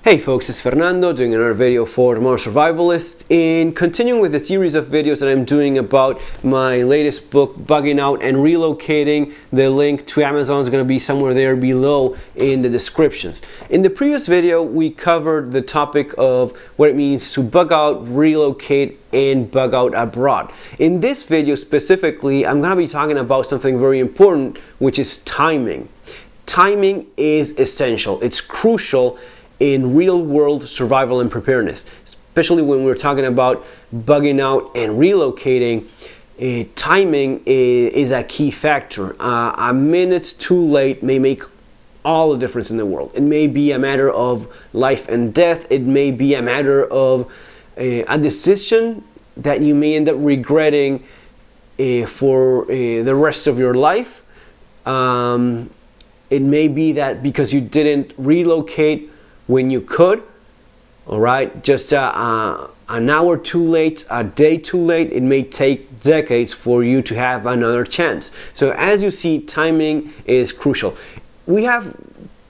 Hey folks, it's Fernando doing another video for The Modern Survivalist, and continuing with the series of videos that I'm doing about my latest book, Bugging Out and Relocating. The link to Amazon is going to be somewhere there below in the descriptions. In the previous video, we covered the topic of what it means to bug out, relocate, and bug out abroad. In this video specifically, I'm going to be talking about something very important, which is timing. Timing is essential. It's crucial in real-world survival and preparedness, especially when we're talking about bugging out and relocating. Timing is a key factor. A minute too late may make all the difference in the world. It may be a matter of life and death. It may be a matter of a decision that you may end up regretting for the rest of your life. It may be that because you didn't relocate when you could, all right, just an hour too late, a day too late, it may take decades for you to have another chance. So as you see, timing is crucial. We have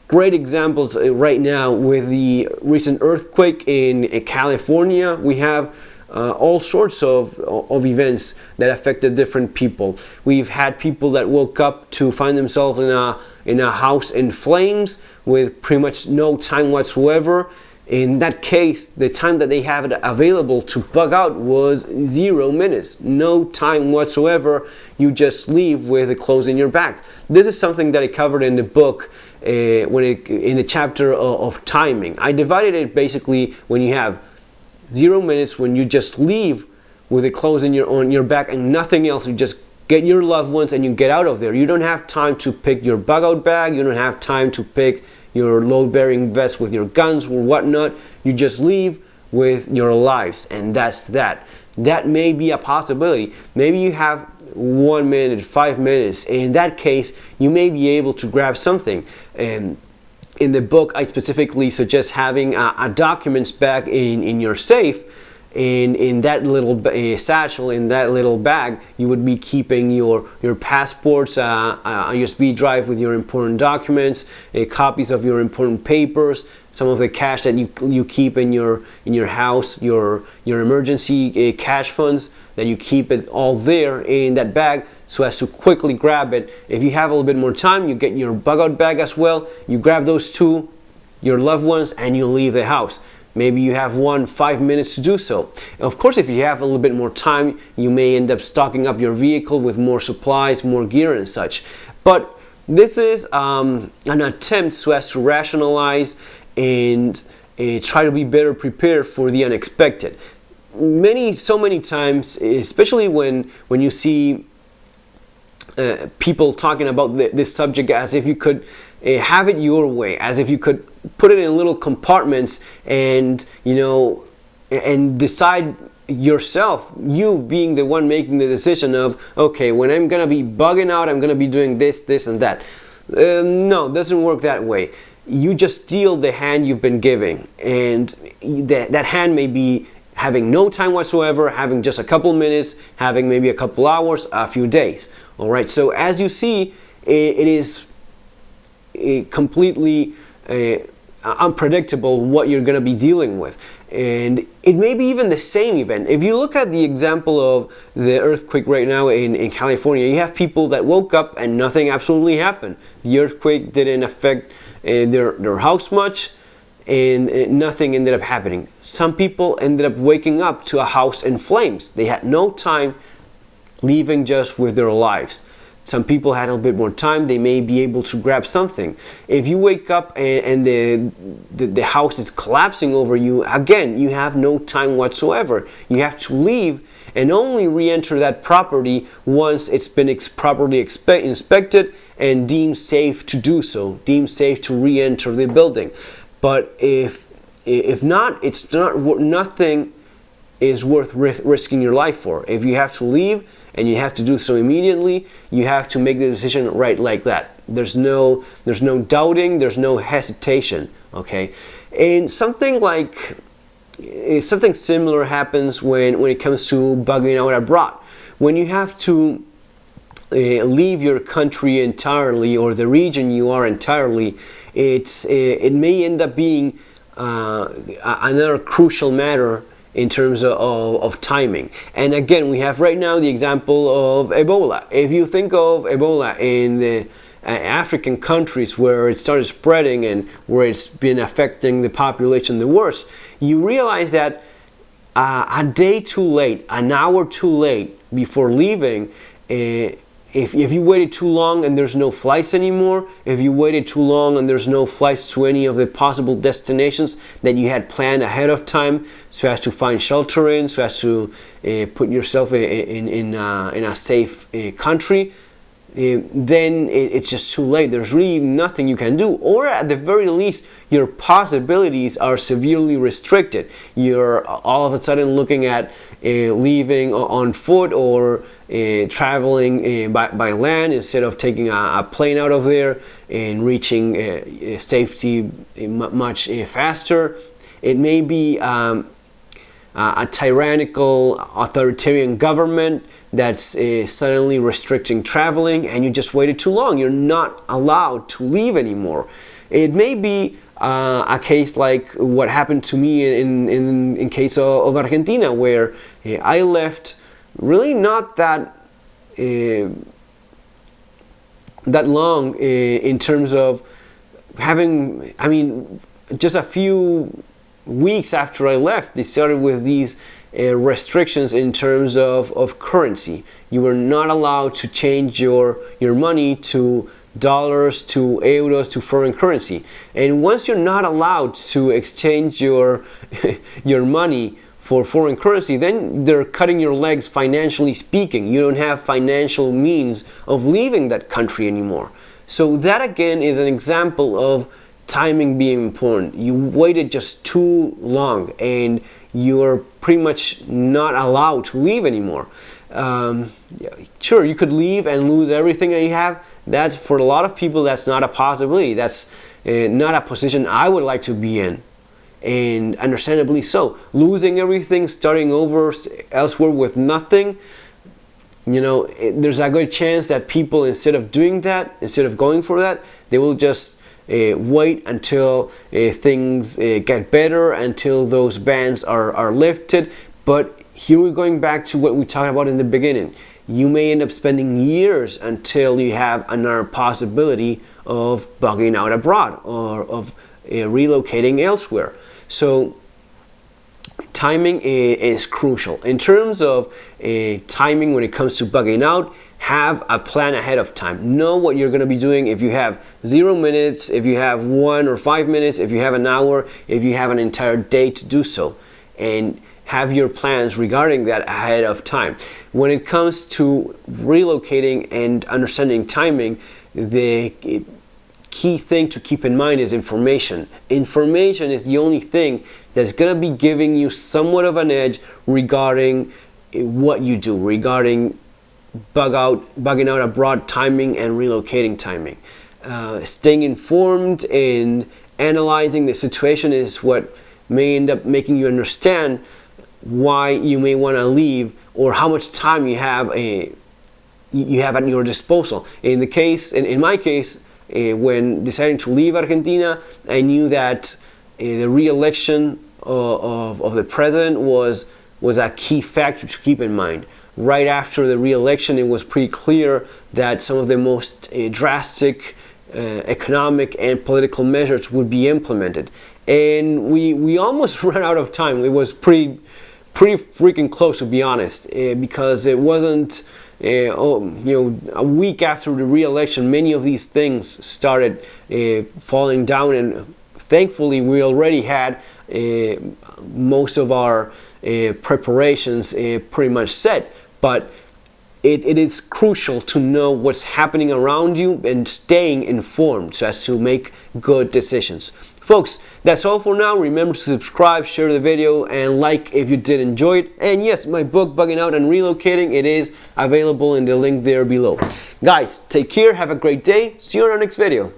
great examples right now with the recent earthquake in California. We have all sorts of events that affected different people. We've had people that woke up to find themselves in a house in flames with pretty much no time whatsoever. In that case, the time that they have available to bug out was 0 minutes. No time whatsoever. You just leave with the clothes in your back. This is something that I covered in the book in the chapter of timing. I divided it basically when you have 0 minutes, when you just leave with the clothes on your back and nothing else. You just get your loved ones and you get out of there. You don't have time to pick your bug out bag. You don't have time to pick your load-bearing vest with your guns or whatnot. You just leave with your lives, and that's that. That may be a possibility. Maybe you have 1 minute, 5 minutes. In that case, you may be able to grab something. And in the book, I specifically suggest having a documents bag in your safe. In that little satchel, in that little bag, you would be keeping your passports, a USB drive with your important documents, copies of your important papers, some of the cash that you keep in your house, your emergency cash funds, that you keep it all there in that bag so as to quickly grab it. If you have a little bit more time, you get your bug out bag as well. You grab those two, your loved ones, and you leave the house. Maybe you have 5 minutes to do so. Of course, if you have a little bit more time, you may end up stocking up your vehicle with more supplies, more gear and such. But this is an attempt so as to rationalize and try to be better prepared for the unexpected. So many times, especially when you see people talking about this subject as if you could have it your way, as if you could put it in little compartments and and decide yourself, you being the one making the decision of, okay, when I'm gonna be bugging out, I'm gonna be doing this and that. No, it doesn't work that way. You just deal the hand you've been giving, and that hand may be having no time whatsoever, having just a couple minutes, having maybe a couple hours, a few days. All right, so as you see, it is completely unpredictable what you're going to be dealing with, and it may be even the same event. If you look at the example of the earthquake right now in California, you have people that woke up and nothing absolutely happened. The earthquake didn't affect their house much, and nothing ended up happening. Some people ended up waking up to a house in flames. They had no time, leaving just with their lives. Some people had a little bit more time. They may be able to grab something. If you wake up and the house is collapsing over you, again, you have no time whatsoever. You have to leave and only re-enter that property once it's been properly inspected and deemed safe to do so, deemed safe to re-enter the building. But if not, nothing is worth risking your life for. If you have to leave and you have to do so immediately, you have to make the decision right like that. There's no doubting, there's no hesitation, okay? And something similar happens when it comes to bugging out abroad. When you have to leave your country entirely or the region you are entirely, it may end up being another crucial matter in terms of timing. And again, we have right now the example of Ebola. If you think of Ebola in the African countries where it started spreading and where it's been affecting the population the worst, you realize that a day too late, an hour too late before leaving, if you waited too long and there's no flights anymore, if you waited too long and there's no flights to any of the possible destinations that you had planned ahead of time, so as to find shelter in, so as to put yourself in a safe country, then it's just too late. There's really nothing you can do, or at the very least your possibilities are severely restricted. You're all of a sudden looking at leaving on foot or traveling by land instead of taking a plane out of there and reaching safety much faster. It may be a tyrannical authoritarian government that's suddenly restricting traveling, and you just waited too long. You're not allowed to leave anymore. It may be a case like what happened to me in case of Argentina, where I left really not that long in terms of having, I mean, just a few weeks after I left, they started with these restrictions in terms of currency. You were not allowed to change your money to dollars, to euros, to foreign currency. And once you're not allowed to exchange your money for foreign currency, then they're cutting your legs financially speaking. You don't have financial means of leaving that country anymore. So that again is an example of timing being important. You waited just too long and you're pretty much not allowed to leave anymore. Sure, you could leave and lose everything that you have. That's, for a lot of people, that's not a possibility. That's not a position I would like to be in, and understandably so. Losing everything, starting over elsewhere with nothing, you know, there's a good chance that people, instead of doing that, instead of going for that, they will just wait until things get better, until those bans are lifted. But here we're going back to what we talked about in the beginning. You may end up spending years until you have another possibility of bugging out abroad or of relocating elsewhere. So timing is crucial. In terms of timing when it comes to bugging out, have a plan ahead of time. Know what you're going to be doing. If you have 0 minutes, if you have 1 or 5 minutes, if you have an hour, if you have an entire day to do so, and have your plans regarding that ahead of time. When it comes to relocating and understanding timing, the key thing to keep in mind is information. Information is the only thing that's going to be giving you somewhat of an edge regarding what you do, regarding bugging out abroad timing and relocating timing. Staying informed and analyzing the situation is what may end up making you understand why you may want to leave, or how much time you have at your disposal. In my case, when deciding to leave Argentina, I knew that the re-election of the president was a key factor to keep in mind. Right after the re-election, it was pretty clear that some of the most drastic economic and political measures would be implemented, and we almost ran out of time. It was pretty freaking close, to be honest, because it wasn't a week after the re-election, many of these things started falling down, and thankfully we already had most of our preparations pretty much set. But it is crucial to know what's happening around you and staying informed so as to make good decisions. Folks, that's all for now. Remember to subscribe, share the video, and like if you did enjoy it. And yes, my book, Bugging Out and Relocating, it is available in the link there below. Guys, take care, have a great day. See you on our next video.